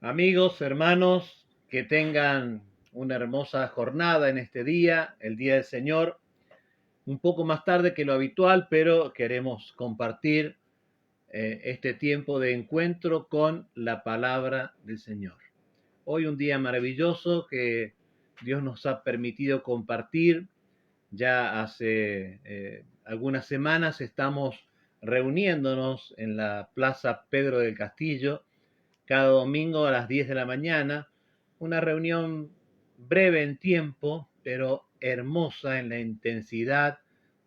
Amigos, hermanos, que tengan una hermosa jornada en este día, el Día del Señor, un poco más tarde que lo habitual, pero queremos compartir este tiempo de encuentro con la palabra del Señor. Hoy un día maravilloso que Dios nos ha permitido compartir. Ya hace algunas semanas estamos reuniéndonos en la Plaza Pedro del Castillo cada domingo a las 10 de la mañana, una reunión breve en tiempo, pero hermosa en la intensidad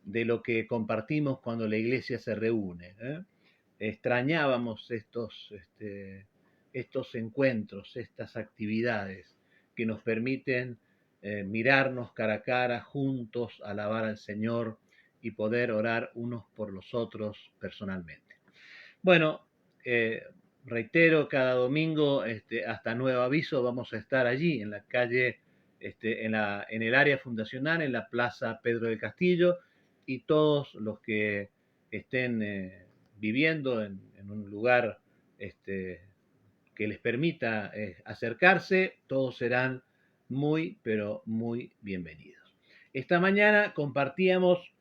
de lo que compartimos cuando la iglesia se reúne. Extrañábamos estos encuentros, estas actividades que nos permiten mirarnos cara a cara, juntos, alabar al Señor y poder orar unos por los otros personalmente. Bueno, reitero, cada domingo, hasta nuevo aviso, vamos a estar allí en la calle, en el área fundacional, en la Plaza Pedro del Castillo, y todos los que estén viviendo en un lugar que les permita acercarse, todos serán muy, pero muy bienvenidos. Esta mañana compartíamos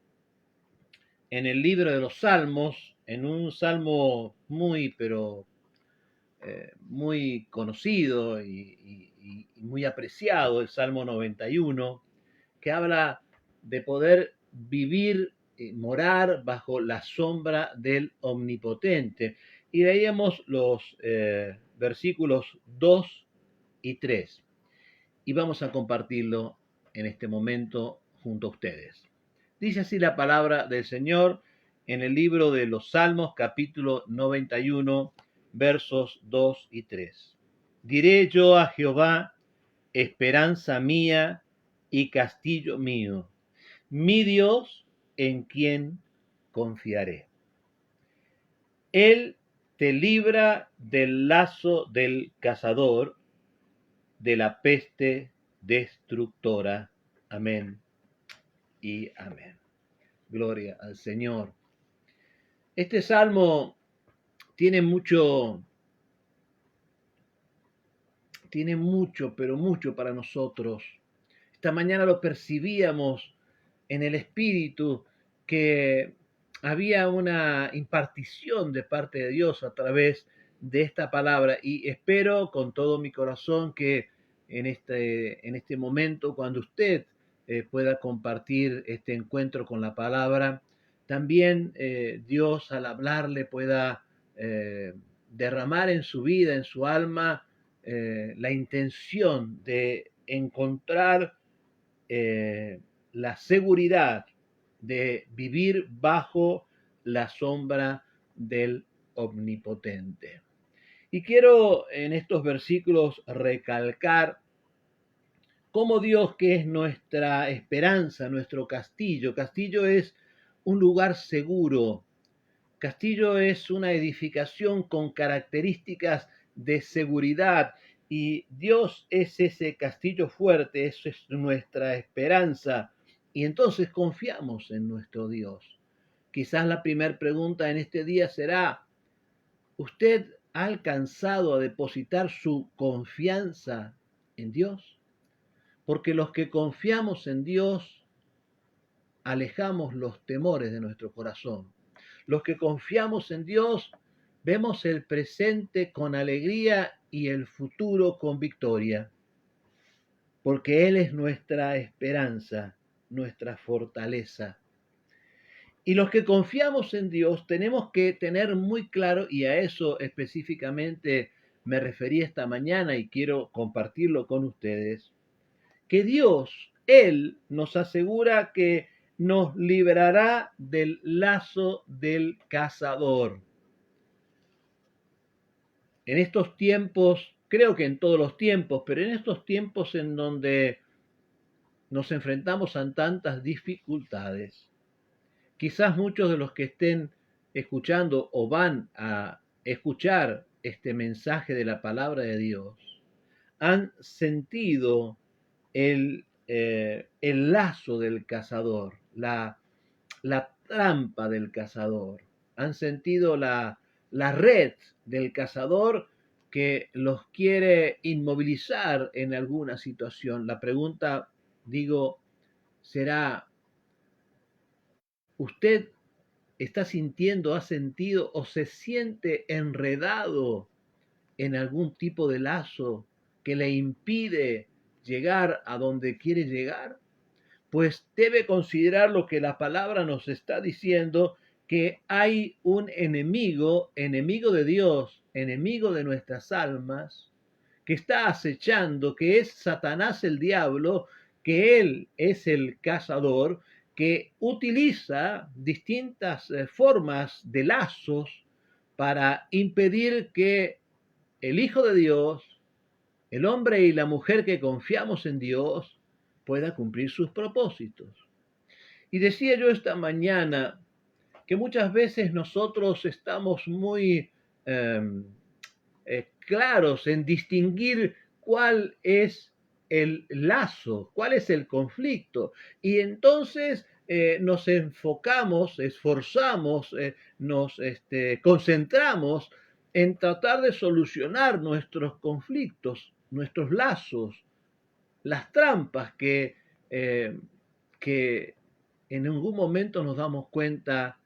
en el libro de los Salmos, en un salmo muy, pero muy conocido y muy apreciado, el Salmo 91, que habla de poder vivir, morar bajo la sombra del Omnipotente. Y veíamos los versículos 2 y 3. Y vamos a compartirlo en este momento junto a ustedes. Dice así la palabra del Señor en el libro de los Salmos, capítulo 91, versos 2 y 3. Diré yo a Jehová, esperanza mía y castillo mío, mi Dios en quien confiaré. Él te libra del lazo del cazador, de la peste destructora. Amén y amén. Gloria al Señor. Este salmo tiene mucho, pero mucho para nosotros. Esta mañana lo percibíamos en el Espíritu, que había una impartición de parte de Dios a través de esta palabra, y espero con todo mi corazón que en este momento, cuando usted pueda compartir este encuentro con la palabra, también Dios al hablarle pueda derramar en su vida, en su alma, la intención de encontrar la seguridad de vivir bajo la sombra del Omnipotente. Y quiero en estos versículos recalcar cómo Dios, que es nuestra esperanza, nuestro castillo. Castillo es un lugar seguro. Castillo es una edificación con características de seguridad, y Dios es ese castillo fuerte, eso es nuestra esperanza, y entonces confiamos en nuestro Dios. Quizás la primera pregunta en este día será: ¿usted ha alcanzado a depositar su confianza en Dios? Porque los que confiamos en Dios alejamos los temores de nuestro corazón. Los que confiamos en Dios vemos el presente con alegría y el futuro con victoria, porque Él es nuestra esperanza, nuestra fortaleza. Y los que confiamos en Dios tenemos que tener muy claro, y a eso específicamente me referí esta mañana y quiero compartirlo con ustedes, que Dios, Él nos asegura que nos librará del lazo del cazador. En estos tiempos, creo que en todos los tiempos, pero en estos tiempos en donde nos enfrentamos a tantas dificultades, quizás muchos de los que estén escuchando o van a escuchar este mensaje de la palabra de Dios han sentido el lazo del cazador, la trampa del cazador. Han sentido la red del cazador que los quiere inmovilizar en alguna situación. La pregunta, digo, será, ¿usted está sintiendo, ha sentido o se siente enredado en algún tipo de lazo que le impide llegar a donde quiere llegar? Pues debe considerar lo que la palabra nos está diciendo, que hay un enemigo, enemigo de Dios, enemigo de nuestras almas, que está acechando, que es Satanás el diablo, que él es el cazador, que utiliza distintas formas de lazos para impedir que el Hijo de Dios, el hombre y la mujer que confiamos en Dios, pueda cumplir sus propósitos. Y decía yo esta mañana que muchas veces nosotros estamos muy claros en distinguir cuál es el lazo, cuál es el conflicto. Y entonces nos enfocamos, esforzamos, nos concentramos en tratar de solucionar nuestros conflictos, nuestros lazos, las trampas que en algún momento nos damos cuenta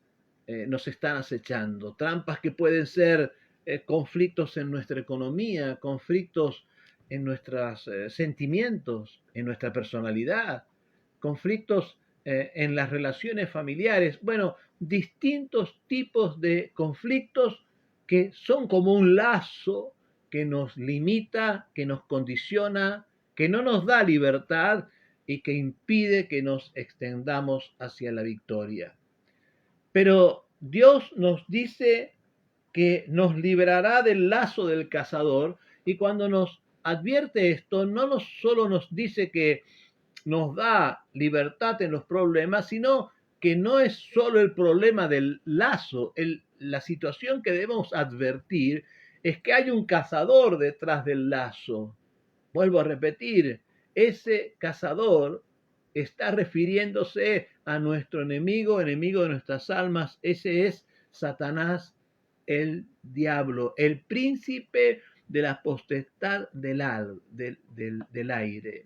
nos están acechando. Trampas que pueden ser conflictos en nuestra economía, conflictos en nuestros sentimientos, en nuestra personalidad, conflictos en las relaciones familiares. Bueno, distintos tipos de conflictos que son como un lazo que nos limita, que nos condiciona, que no nos da libertad y que impide que nos extendamos hacia la victoria. Pero Dios nos dice que nos librará del lazo del cazador, y cuando nos advierte esto, no solo nos dice que nos da libertad en los problemas, sino que no es solo el problema del lazo, la situación que debemos advertir es que hay un cazador detrás del lazo. Vuelvo a repetir, ese cazador está refiriéndose a nuestro enemigo, enemigo de nuestras almas. Ese es Satanás, el diablo, el príncipe de la potestad del aire.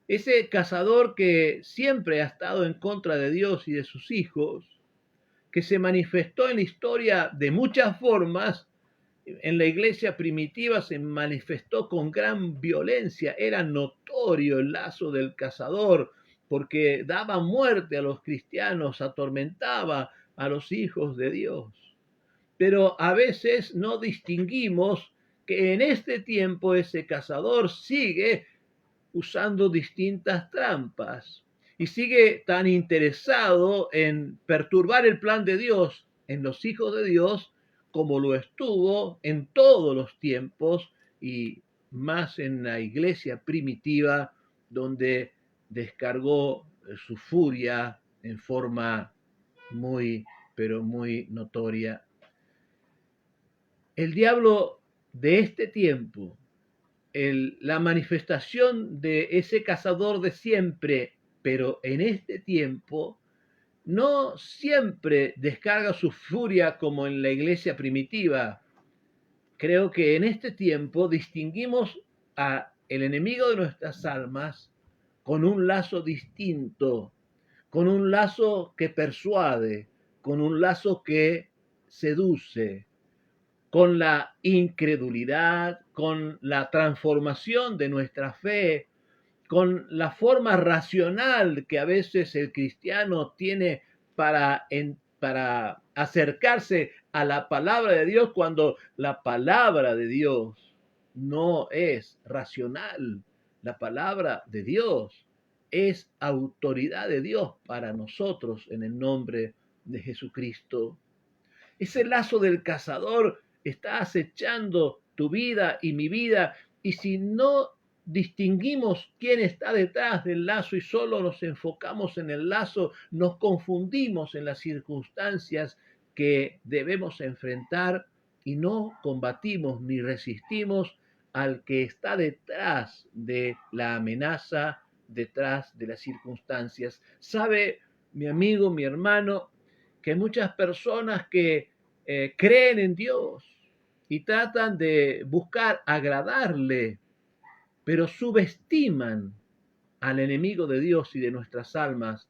Ese cazador que siempre ha estado en contra de Dios y de sus hijos, que se manifestó en la historia de muchas formas. En la iglesia primitiva se manifestó con gran violencia, era notorio el lazo del cazador, porque daba muerte a los cristianos, atormentaba a los hijos de Dios. Pero a veces no distinguimos que en este tiempo ese cazador sigue usando distintas trampas y sigue tan interesado en perturbar el plan de Dios en los hijos de Dios como lo estuvo en todos los tiempos y más en la iglesia primitiva, donde descargó su furia en forma muy, pero muy notoria. El diablo de este tiempo, la manifestación de ese cazador de siempre, pero en este tiempo, no siempre descarga su furia como en la iglesia primitiva. Creo que en este tiempo distinguimos a el enemigo de nuestras almas con un lazo distinto, con un lazo que persuade, con un lazo que seduce, con la incredulidad, con la transformación de nuestra fe, con la forma racional que a veces el cristiano tiene para acercarse a la palabra de Dios, cuando la palabra de Dios no es racional. La palabra de Dios es autoridad de Dios para nosotros en el nombre de Jesucristo. Ese lazo del cazador está acechando tu vida y mi vida, y si no distinguimos quién está detrás del lazo y solo nos enfocamos en el lazo, nos confundimos en las circunstancias que debemos enfrentar y no combatimos ni resistimos al que está detrás de la amenaza, detrás de las circunstancias. Sabe, mi amigo, mi hermano, que hay muchas personas que creen en Dios y tratan de buscar agradarle, pero subestiman al enemigo de Dios y de nuestras almas,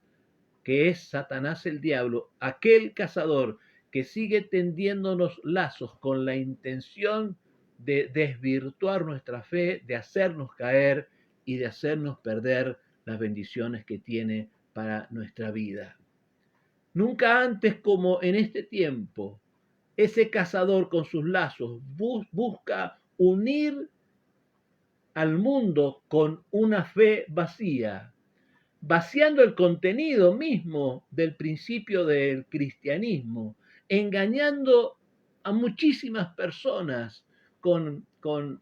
que es Satanás el diablo, aquel cazador que sigue tendiéndonos lazos con la intención de desvirtuar nuestra fe, de hacernos caer y de hacernos perder las bendiciones que tiene para nuestra vida. Nunca antes como en este tiempo, ese cazador con sus lazos busca unir al mundo con una fe vacía, vaciando el contenido mismo del principio del cristianismo, engañando a muchísimas personas con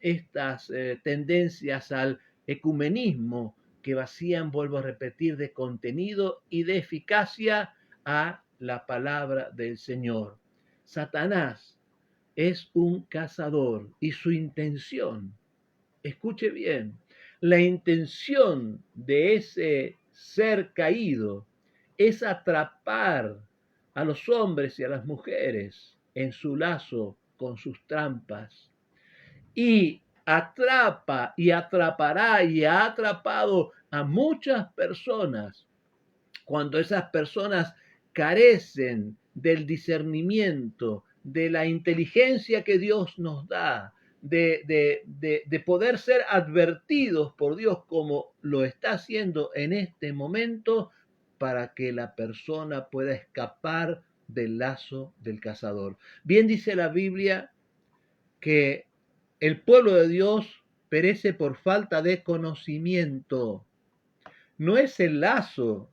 estas tendencias al ecumenismo que vacían, vuelvo a repetir, de contenido y de eficacia a la palabra del Señor. Satanás es un cazador y su intención, escuche bien, la intención de ese ser caído es atrapar a los hombres y a las mujeres en su lazo con sus trampas. Y atrapa y atrapará y ha atrapado a muchas personas cuando esas personas carecen del discernimiento, de la inteligencia que Dios nos da, de poder ser advertidos por Dios como lo está haciendo en este momento para que la persona pueda escapar del lazo del cazador. Bien dice la Biblia que el pueblo de Dios perece por falta de conocimiento. No es el lazo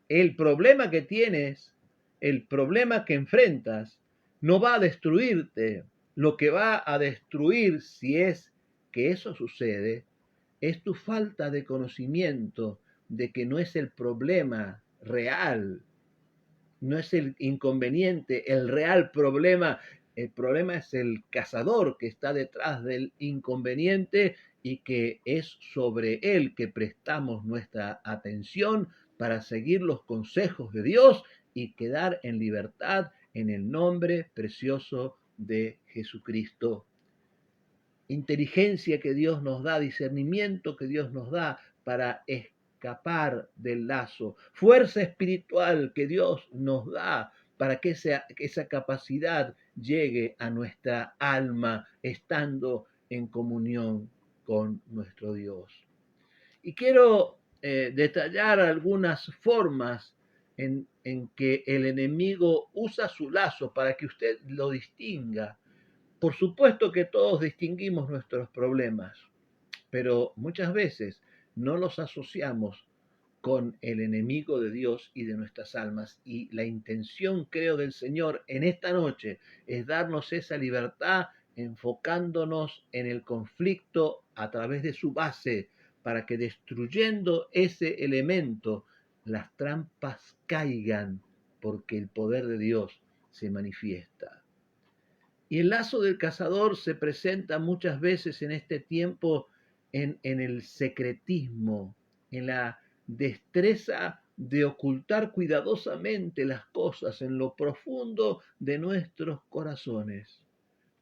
el problema que tienes, el problema que enfrentas, no va a destruirte. Lo que va a destruir, si es que eso sucede, es tu falta de conocimiento de que no es el problema real, no es el inconveniente, el real problema. El problema es el cazador que está detrás del inconveniente y que es sobre él que prestamos nuestra atención para seguir los consejos de Dios y quedar en libertad en el nombre precioso de Jesucristo. Inteligencia que Dios nos da, discernimiento que Dios nos da para escapar del lazo, fuerza espiritual que Dios nos da para que esa capacidad llegue a nuestra alma estando en comunión con nuestro Dios. Y quiero detallar algunas formas en que el enemigo usa su lazo para que usted lo distinga. Por supuesto que todos distinguimos nuestros problemas, pero muchas veces no los asociamos con el enemigo de Dios y de nuestras almas. Y la intención, creo, del Señor en esta noche es darnos esa libertad enfocándonos en el conflicto a través de su base, para que destruyendo ese elemento, las trampas caigan, porque el poder de Dios se manifiesta. Y el lazo del cazador se presenta muchas veces en este tiempo en el secretismo, en la destreza de ocultar cuidadosamente las cosas en lo profundo de nuestros corazones,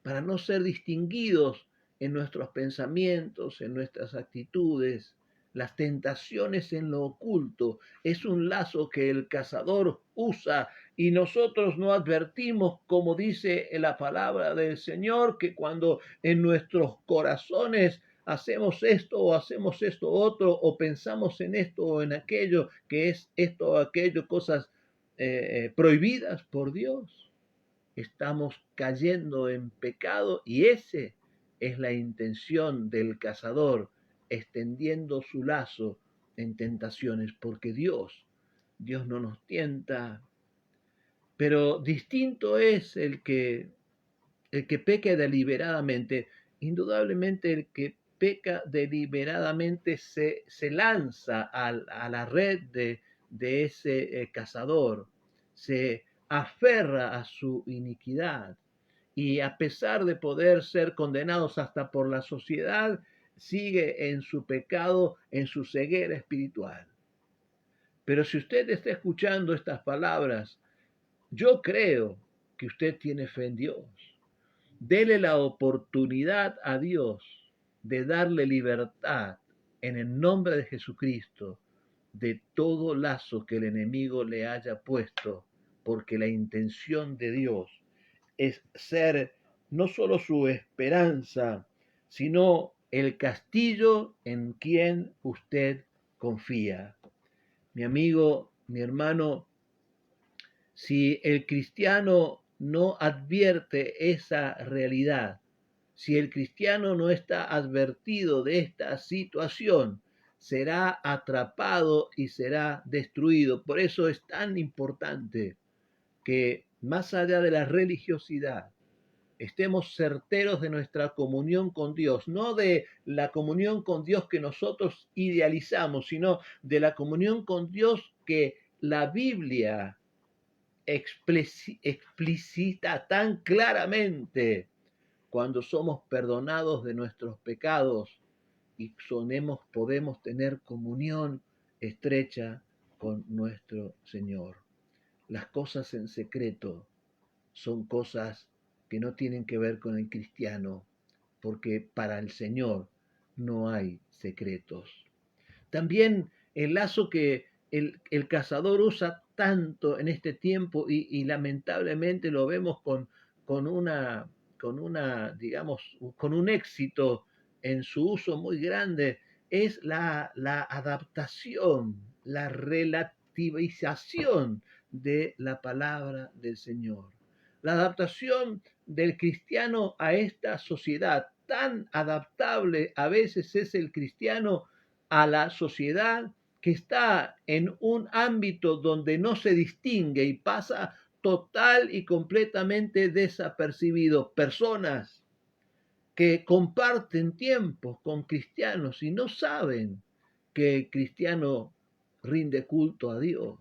para no ser distinguidos en nuestros pensamientos, en nuestras actitudes. Las tentaciones en lo oculto es un lazo que el cazador usa y nosotros no advertimos, como dice la palabra del Señor, que cuando en nuestros corazones hacemos esto o hacemos esto otro o pensamos en esto o en aquello, que es esto o aquello, cosas prohibidas por Dios, estamos cayendo en pecado y ese es la intención del cazador, extendiendo su lazo en tentaciones, porque Dios no nos tienta, pero distinto es el que peca deliberadamente. Indudablemente el que peca deliberadamente se lanza a la red de ese cazador, se aferra a su iniquidad y a pesar de poder ser condenados hasta por la sociedad, sigue en su pecado, en su ceguera espiritual. Pero si usted está escuchando estas palabras, yo creo que usted tiene fe en Dios. Dele la oportunidad a Dios de darle libertad en el nombre de Jesucristo de todo lazo que el enemigo le haya puesto, porque la intención de Dios es ser no solo su esperanza, sino el castillo en quien usted confía. Mi amigo, mi hermano, si el cristiano no advierte esa realidad, si el cristiano no está advertido de esta situación, será atrapado y será destruido. Por eso es tan importante que más allá de la religiosidad, estemos certeros de nuestra comunión con Dios, no de la comunión con Dios que nosotros idealizamos, sino de la comunión con Dios que la Biblia explicita tan claramente cuando somos perdonados de nuestros pecados y podemos tener comunión estrecha con nuestro Señor. Las cosas en secreto son cosas que no tienen que ver con el cristiano, porque para el Señor no hay secretos. También el lazo que el cazador usa tanto en este tiempo y lamentablemente lo vemos con una, digamos, con un éxito en su uso muy grande, es la adaptación, la relativización de la palabra del Señor. La adaptación del cristiano a esta sociedad. Tan adaptable a veces es el cristiano a la sociedad que está en un ámbito donde no se distingue y pasa total y completamente desapercibido. Personas que comparten tiempos con cristianos y no saben que el cristiano rinde culto a Dios.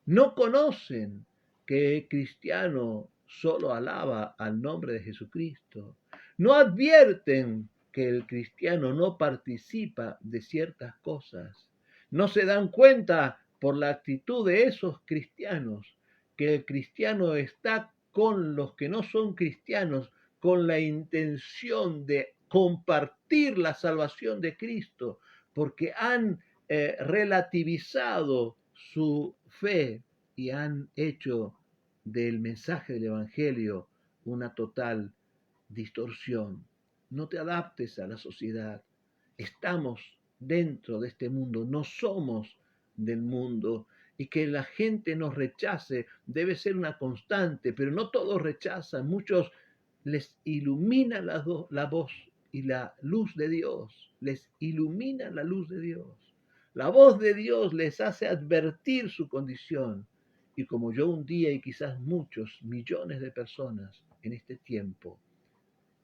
No conocen que el cristiano solo alaba al nombre de Jesucristo. No advierten que el cristiano no participa de ciertas cosas. No se dan cuenta por la actitud de esos cristianos que el cristiano está con los que no son cristianos con la intención de compartir la salvación de Cristo, porque han relativizado su fe y han hecho del mensaje del Evangelio una total distorsión. No te adaptes a la sociedad. Estamos dentro de este mundo, no somos del mundo. Y que la gente nos rechace debe ser una constante, pero no todos rechazan. Muchos les ilumina la voz y la luz de Dios. Les ilumina la luz de Dios. La voz de Dios les hace advertir su condición. Y como yo un día y quizás muchos, millones de personas en este tiempo,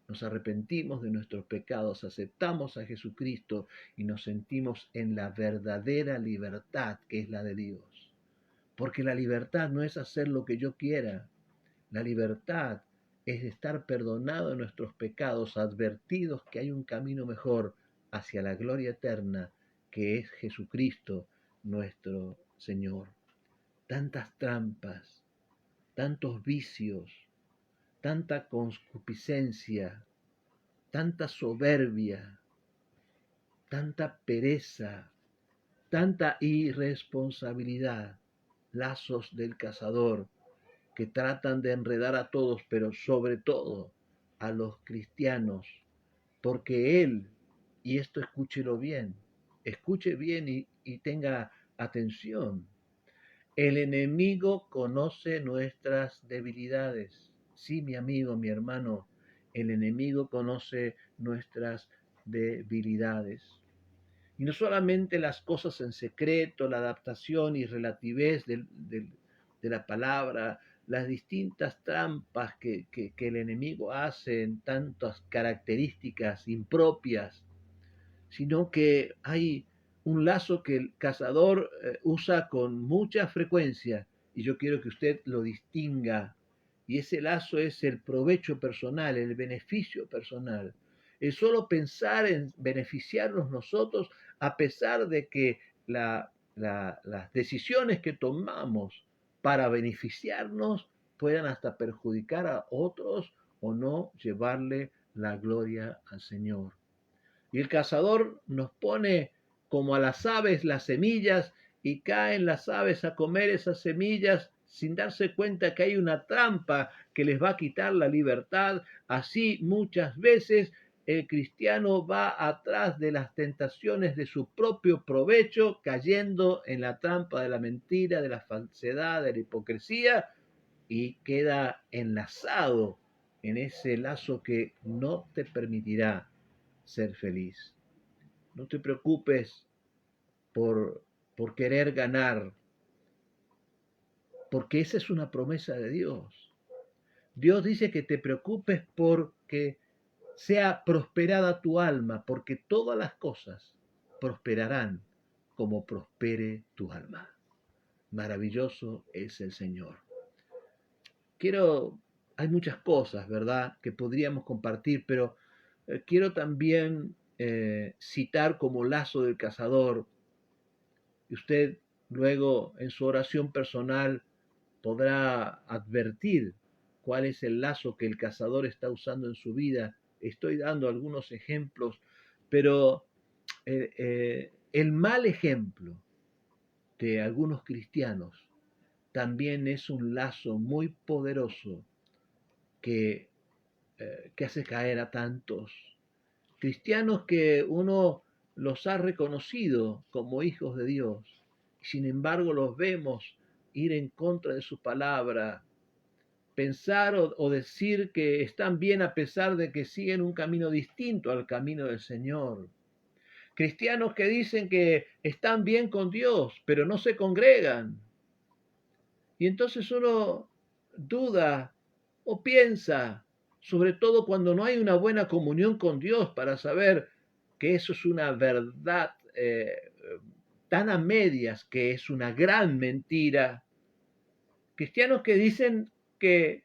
nos arrepentimos de nuestros pecados, aceptamos a Jesucristo y nos sentimos en la verdadera libertad que es la de Dios. Porque la libertad no es hacer lo que yo quiera. La libertad es estar perdonado de nuestros pecados, advertidos que hay un camino mejor hacia la gloria eterna, que es Jesucristo nuestro Señor. Tantas trampas, tantos vicios, tanta concupiscencia, tanta soberbia, tanta pereza, tanta irresponsabilidad, lazos del cazador que tratan de enredar a todos, pero sobre todo a los cristianos, porque Él, y esto escuche bien y tenga atención, el enemigo conoce nuestras debilidades. Sí, mi amigo, mi hermano, el enemigo conoce nuestras debilidades. Y no solamente las cosas en secreto, la adaptación y relativez de la palabra, las distintas trampas que el enemigo hace en tantas características impropias, sino que hay un lazo que el cazador usa con mucha frecuencia y yo quiero que usted lo distinga. Y ese lazo es el provecho personal, el beneficio personal. El solo pensar en beneficiarnos nosotros a pesar de que las decisiones que tomamos para beneficiarnos puedan hasta perjudicar a otros o no llevarle la gloria al Señor. Y el cazador nos pone como a las aves las semillas y caen las aves a comer esas semillas sin darse cuenta que hay una trampa que les va a quitar la libertad. Así muchas veces el cristiano va atrás de las tentaciones de su propio provecho, cayendo en la trampa de la mentira, de la falsedad, de la hipocresía, y queda enlazado en ese lazo que no te permitirá ser feliz. No te preocupes por, por querer ganar, porque esa es una promesa de Dios. Dios dice que te preocupes porque sea prosperada tu alma, porque todas las cosas prosperarán como prospere tu alma. Maravilloso es el Señor. Hay muchas cosas, ¿verdad?, que podríamos compartir, pero quiero también citar como lazo del cazador, y usted luego en su oración personal podrá advertir cuál es el lazo que el cazador está usando en su vida. Estoy dando algunos ejemplos, pero el mal ejemplo de algunos cristianos también es un lazo muy poderoso que, que hace caer a tantos cristianos que uno los ha reconocido como hijos de Dios. Sin embargo, los vemos ir en contra de su palabra, pensar o decir que están bien a pesar de que siguen un camino distinto al camino del Señor. Cristianos que dicen que están bien con Dios, pero no se congregan. Y entonces uno duda o piensa, sobre todo cuando no hay una buena comunión con Dios, para saber que eso es una verdad tan a medias, que es una gran mentira. Cristianos que dicen que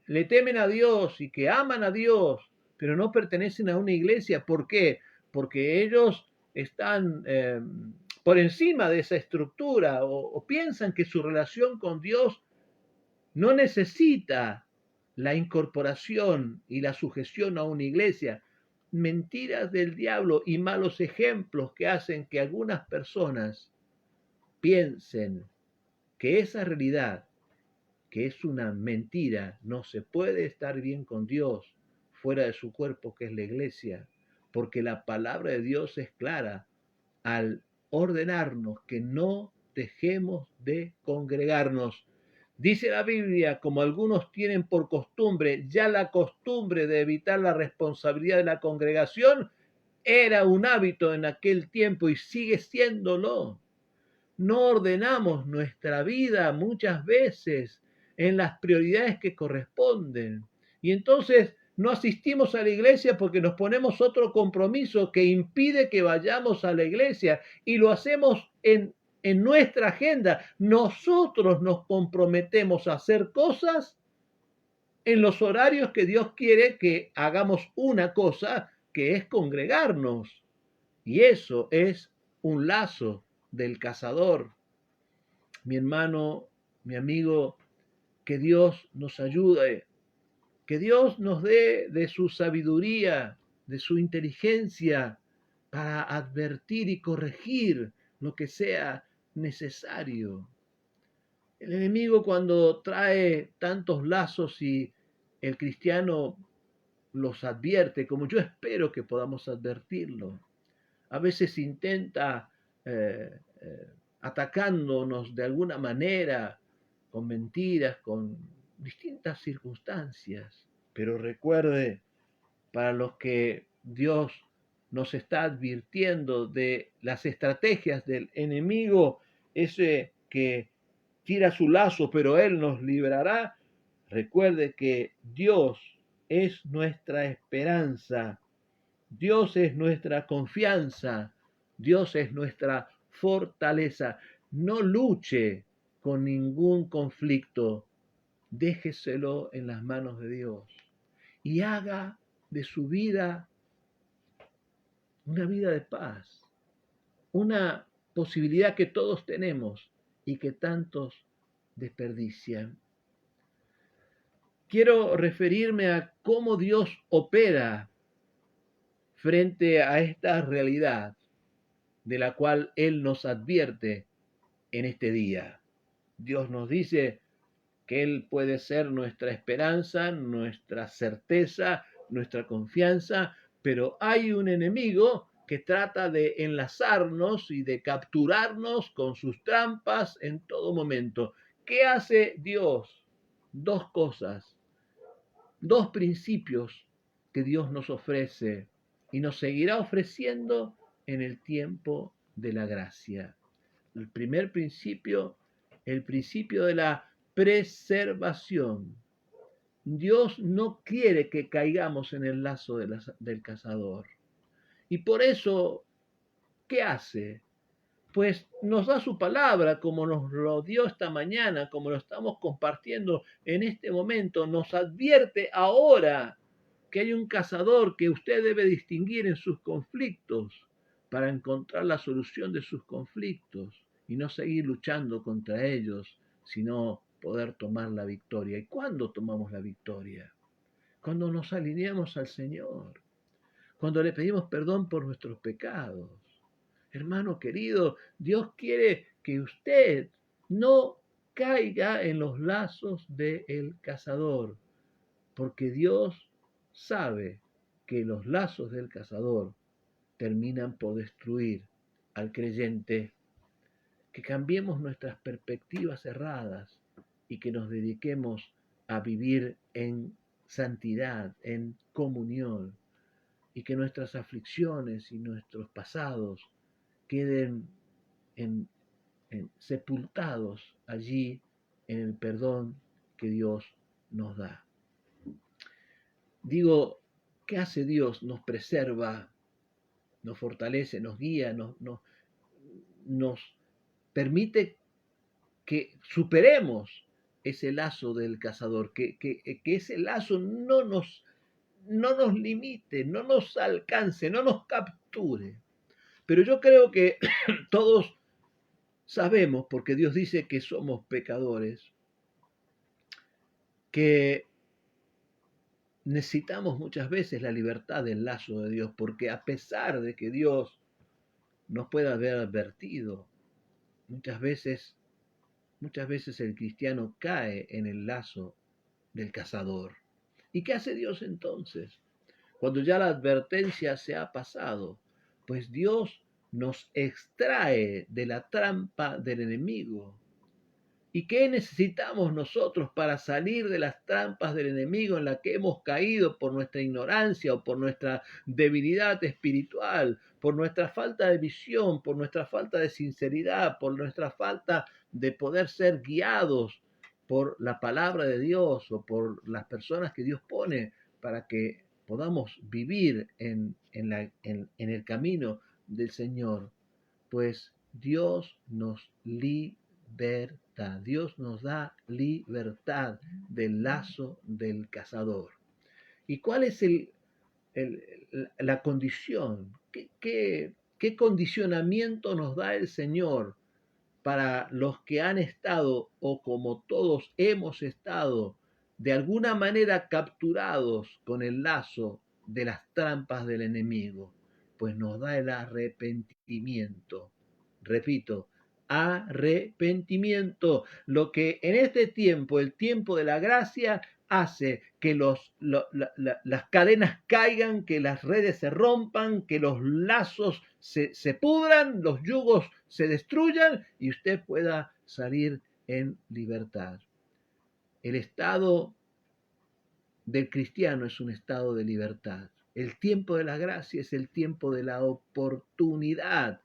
le temen a Dios y que aman a Dios, pero no pertenecen a una iglesia. ¿Por qué? Porque ellos están por encima de esa estructura o piensan que su relación con Dios no necesita la incorporación y la sujeción a una iglesia. Mentiras del diablo y malos ejemplos que hacen que algunas personas piensen que esa realidad, que es una mentira, no se puede estar bien con Dios fuera de su cuerpo, que es la iglesia, porque la palabra de Dios es clara al ordenarnos que no dejemos de congregarnos. Dice la Biblia, como algunos tienen por costumbre, ya la costumbre de evitar la responsabilidad de la congregación era un hábito en aquel tiempo y sigue siéndolo. No ordenamos nuestra vida muchas veces en las prioridades que corresponden. Y entonces no asistimos a la iglesia porque nos ponemos otro compromiso que impide que vayamos a la iglesia y lo hacemos en nuestra agenda. Nosotros nos comprometemos a hacer cosas en los horarios que Dios quiere que hagamos una cosa, que es congregarnos. Y eso es un lazo del cazador. Mi hermano, mi amigo, que Dios nos ayude, que Dios nos dé de su sabiduría, de su inteligencia, para advertir y corregir lo que sea necesario. El enemigo, cuando trae tantos lazos y el cristiano los advierte, como yo espero que podamos advertirlo, a veces intenta atacándonos de alguna manera, con mentiras, con distintas circunstancias. Pero recuerde, para los que Dios nos está advirtiendo de las estrategias del enemigo, ese que tira su lazo, pero Él nos librará, recuerde que Dios es nuestra esperanza, Dios es nuestra confianza, Dios es nuestra fortaleza. No luche con ningún conflicto, déjeselo en las manos de Dios y haga de su vida una vida de paz, una posibilidad que todos tenemos y que tantos desperdician. quiero referirme a cómo Dios opera frente a esta realidad de la cual Él nos advierte en este día. Dios nos dice que Él puede ser nuestra esperanza, nuestra certeza, nuestra confianza, pero hay un enemigo que trata de enlazarnos y de capturarnos con sus trampas en todo momento. ¿Qué hace Dios? Dos cosas, dos principios que Dios nos ofrece y nos seguirá ofreciendo en el tiempo de la gracia. El primer principio, el principio de la preservación. Dios no quiere que caigamos en el lazo del cazador. Y por eso, ¿qué hace? Pues nos da su palabra, como nos lo dio esta mañana, como lo estamos compartiendo en este momento, nos advierte ahora que hay un cazador que usted debe distinguir en sus conflictos para encontrar la solución de sus conflictos y no seguir luchando contra ellos, sino poder tomar la victoria. ¿Y cuándo tomamos la victoria? Cuando nos alineamos al Señor, cuando le pedimos perdón por nuestros pecados. Hermano querido, Dios quiere que usted no caiga en los lazos del cazador, porque Dios sabe que los lazos del cazador terminan por destruir al creyente. Que cambiemos nuestras perspectivas erradas y que nos dediquemos a vivir en santidad, en comunión, y que nuestras aflicciones y nuestros pasados queden en, sepultados allí en el perdón que Dios nos da. Digo, ¿qué hace Dios? Nos preserva, nos fortalece, nos guía, nos permite que superemos ese lazo del cazador, que ese lazo no nos limite, no nos alcance, no nos capture. Pero yo creo que todos sabemos, porque Dios dice que somos pecadores, que necesitamos muchas veces la libertad del lazo de Dios, porque a pesar de que Dios nos pueda haber advertido, muchas veces el cristiano cae en el lazo del cazador. ¿Y qué hace Dios entonces? Cuando ya la advertencia se ha pasado, pues Dios nos extrae de la trampa del enemigo. ¿Y qué necesitamos nosotros para salir de las trampas del enemigo en las que hemos caído por nuestra ignorancia o por nuestra debilidad espiritual, por nuestra falta de visión, por nuestra falta de sinceridad, por nuestra falta de poder ser guiados por la palabra de Dios o por las personas que Dios pone para que podamos vivir en el camino del Señor? Pues Dios nos libertad. Dios nos da libertad del lazo del cazador. ¿Y cuál es la condición? ¿Qué condicionamiento nos da el Señor para los que han estado, o como todos hemos estado, de alguna manera capturados con el lazo de las trampas del enemigo? Pues nos da el arrepentimiento. Repito, arrepentimiento. Lo que en este tiempo, el tiempo de la gracia, hace que las cadenas caigan, que las redes se rompan, que los lazos se pudran, los yugos se destruyan y usted pueda salir en libertad. El estado del cristiano es un estado de libertad. El tiempo de la gracia es el tiempo de la oportunidad.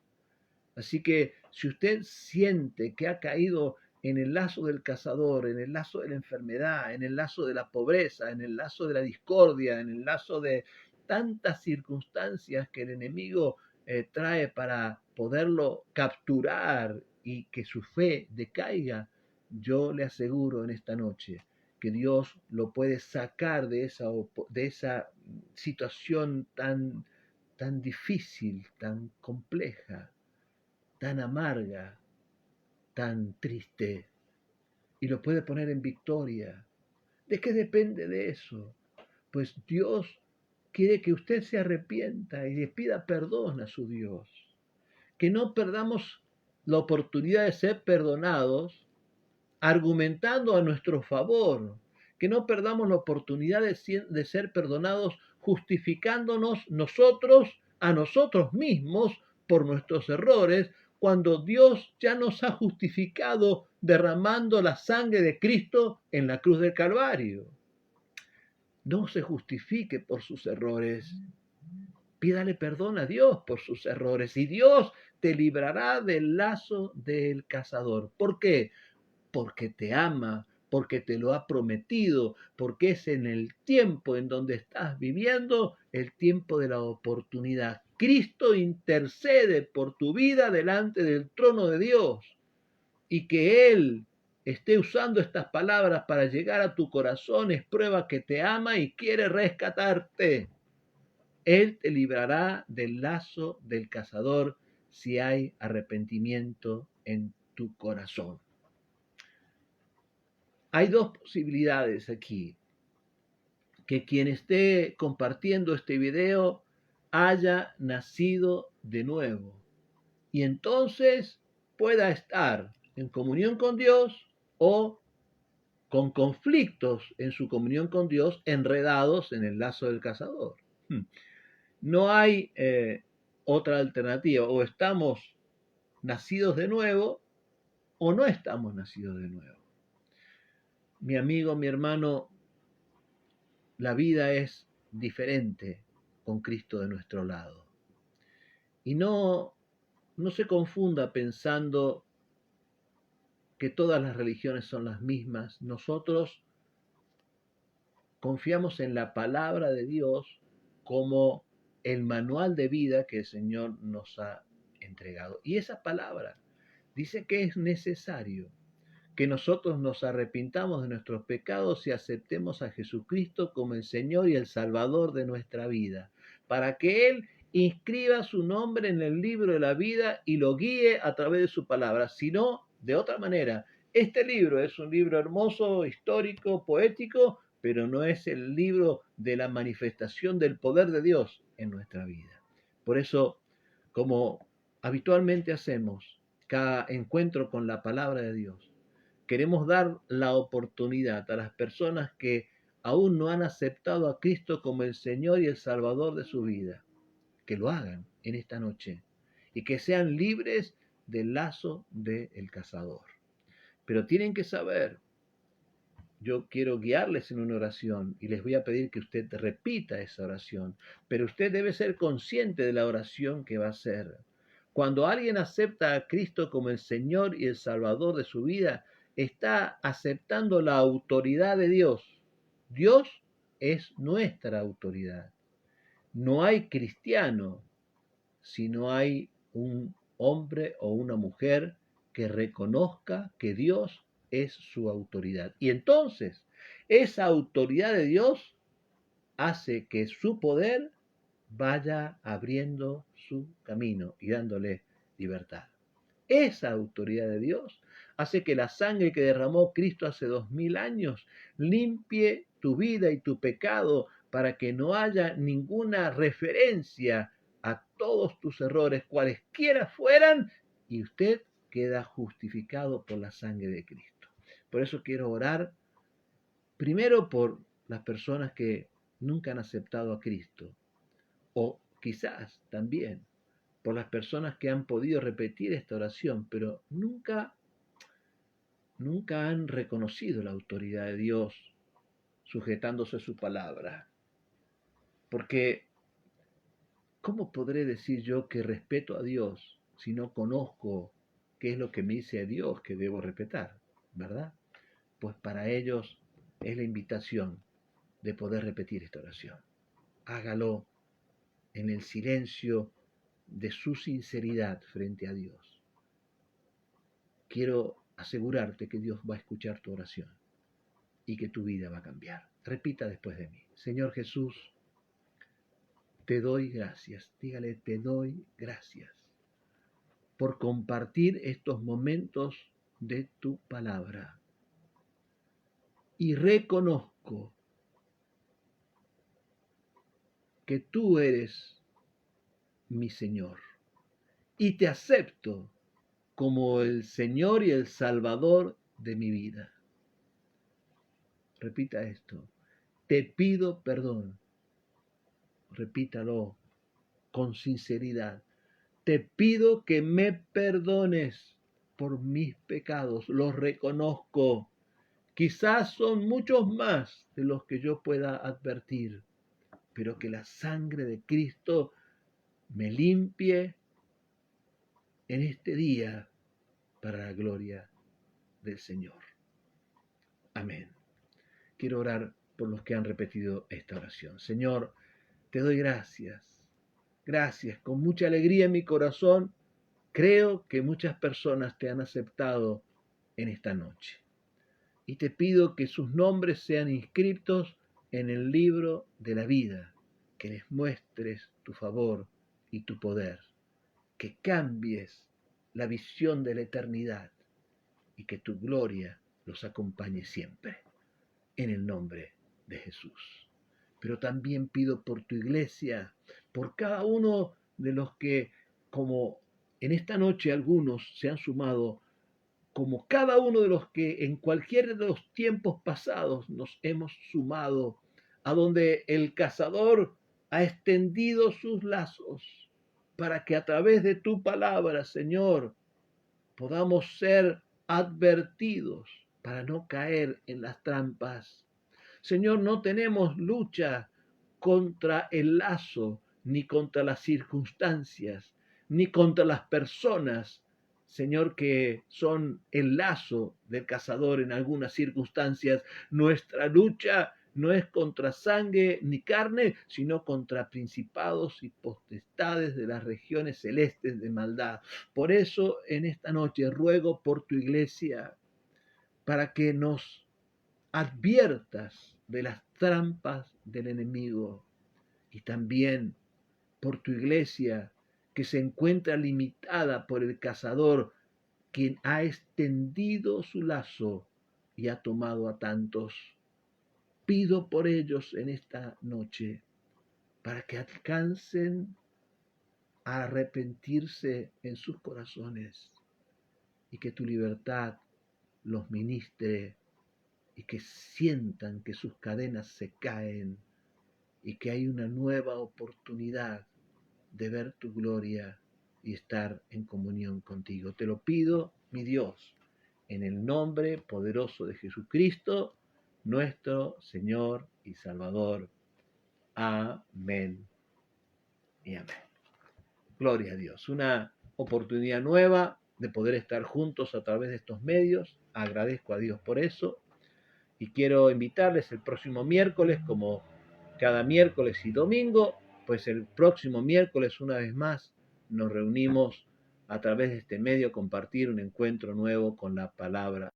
Así que si usted siente que ha caído en el lazo del cazador, en el lazo de la enfermedad, en el lazo de la pobreza, en el lazo de la discordia, en el lazo de tantas circunstancias que el enemigo trae para poderlo capturar y que su fe decaiga, yo le aseguro en esta noche que Dios lo puede sacar de esa situación tan difícil, tan compleja, tan amarga, tan triste, y lo puede poner en victoria. ¿De qué depende de eso? Pues Dios quiere que usted se arrepienta y le pida perdón a su Dios. Que no perdamos la oportunidad de ser perdonados argumentando a nuestro favor. Que no perdamos la oportunidad de ser perdonados justificándonos nosotros a nosotros mismos por nuestros errores, cuando Dios ya nos ha justificado derramando la sangre de Cristo en la cruz del Calvario. No se justifique por sus errores. Pídale perdón a Dios por sus errores y Dios te librará del lazo del cazador. ¿Por qué? Porque te ama, porque te lo ha prometido, porque es en el tiempo en donde estás viviendo el tiempo de la oportunidad. Cristo intercede por tu vida delante del trono de Dios y que Él esté usando estas palabras para llegar a tu corazón es prueba que te ama y quiere rescatarte. Él te librará del lazo del cazador si hay arrepentimiento en tu corazón. Hay dos posibilidades aquí. Que quien esté compartiendo este video haya nacido de nuevo y entonces pueda estar en comunión con Dios o con conflictos en su comunión con Dios enredados en el lazo del cazador. No hay otra alternativa. O estamos nacidos de nuevo o no estamos nacidos de nuevo. Mi amigo, mi hermano, la vida es diferente con Cristo de nuestro lado. Y no se confunda pensando que todas las religiones son las mismas. Nosotros confiamos en la palabra de Dios como el manual de vida que el Señor nos ha entregado. Y esa palabra dice que es necesario que nosotros nos arrepintamos de nuestros pecados y aceptemos a Jesucristo como el Señor y el Salvador de nuestra vida, para que Él inscriba su nombre en el libro de la vida y lo guíe a través de su palabra. Si no, de otra manera, este libro es un libro hermoso, histórico, poético, pero no es el libro de la manifestación del poder de Dios en nuestra vida. Por eso, como habitualmente hacemos, cada encuentro con la palabra de Dios, queremos dar la oportunidad a las personas que aún no han aceptado a Cristo como el Señor y el Salvador de su vida, que lo hagan en esta noche y que sean libres del lazo del cazador. Pero tienen que saber, yo quiero guiarles en una oración y les voy a pedir que usted repita esa oración, pero usted debe ser consciente de la oración que va a hacer. Cuando alguien acepta a Cristo como el Señor y el Salvador de su vida, está aceptando la autoridad de Dios. Dios es nuestra autoridad. No hay cristiano si no hay un hombre o una mujer que reconozca que Dios es su autoridad. Y entonces, esa autoridad de Dios hace que su poder vaya abriendo su camino y dándole libertad. Esa autoridad de Dios hace que la sangre que derramó Cristo hace 2000 años limpie tu vida y tu pecado para que no haya ninguna referencia a todos tus errores, cualesquiera fueran, y usted queda justificado por la sangre de Cristo. Por eso quiero orar primero por las personas que nunca han aceptado a Cristo, o quizás también por las personas que han podido repetir esta oración, pero nunca han reconocido la autoridad de Dios sujetándose a su palabra. Porque, ¿cómo podré decir yo que respeto a Dios si no conozco qué es lo que me dice Dios que debo respetar? ¿Verdad? Pues para ellos es la invitación de poder repetir esta oración. Hágalo en el silencio de su sinceridad frente a Dios. Quiero asegurarte que Dios va a escuchar tu oración y que tu vida va a cambiar. Repita después de mí. Señor Jesús, te doy gracias. Dígale, te doy gracias por compartir estos momentos de tu palabra. y reconozco que tú eres mi Señor y te acepto como el Señor y el Salvador de mi vida. Repita esto. Te pido perdón. Repítalo con sinceridad. Te pido que me perdones por mis pecados. Los reconozco. Quizás son muchos más de los que yo pueda advertir, pero que la sangre de Cristo me limpie en este día para la gloria del Señor. Amén. Quiero orar por los que han repetido esta oración. Señor, te doy gracias. Gracias. Con mucha alegría en mi corazón, creo que muchas personas te han aceptado en esta noche. Y te pido que sus nombres sean inscritos en el libro de la vida, que les muestres tu favor y tu poder, que cambies la visión de la eternidad y que tu gloria los acompañe siempre, en el nombre de Jesús. Pero también pido por tu iglesia, por cada uno de los que, como en esta noche algunos se han sumado, como cada uno de los que en cualquier de los tiempos pasados nos hemos sumado, a donde el cazador ha extendido sus lazos, para que a través de tu palabra, Señor, podamos ser advertidos para no caer en las trampas. Señor, no tenemos lucha contra el lazo, ni contra las circunstancias, ni contra las personas, Señor, que son el lazo del cazador en algunas circunstancias. Nuestra lucha no es contra sangre ni carne, sino contra principados y potestades de las regiones celestes de maldad. Por eso en esta noche ruego por tu iglesia, para que nos adviertas de las trampas del enemigo, y también por tu iglesia que se encuentra limitada por el cazador, quien ha extendido su lazo y ha tomado a tantos. Pido por ellos en esta noche para que alcancen a arrepentirse en sus corazones y que tu libertad los ministre y que sientan que sus cadenas se caen y que hay una nueva oportunidad de ver tu gloria y estar en comunión contigo. Te lo pido, mi Dios, en el nombre poderoso de Jesucristo, nuestro Señor y Salvador. Amén y amén. Gloria a Dios. Una oportunidad nueva de poder estar juntos a través de estos medios. Agradezco a Dios por eso. Y quiero invitarles el próximo miércoles, como cada miércoles y domingo, pues el próximo miércoles una vez más nos reunimos a través de este medio a compartir un encuentro nuevo con la palabra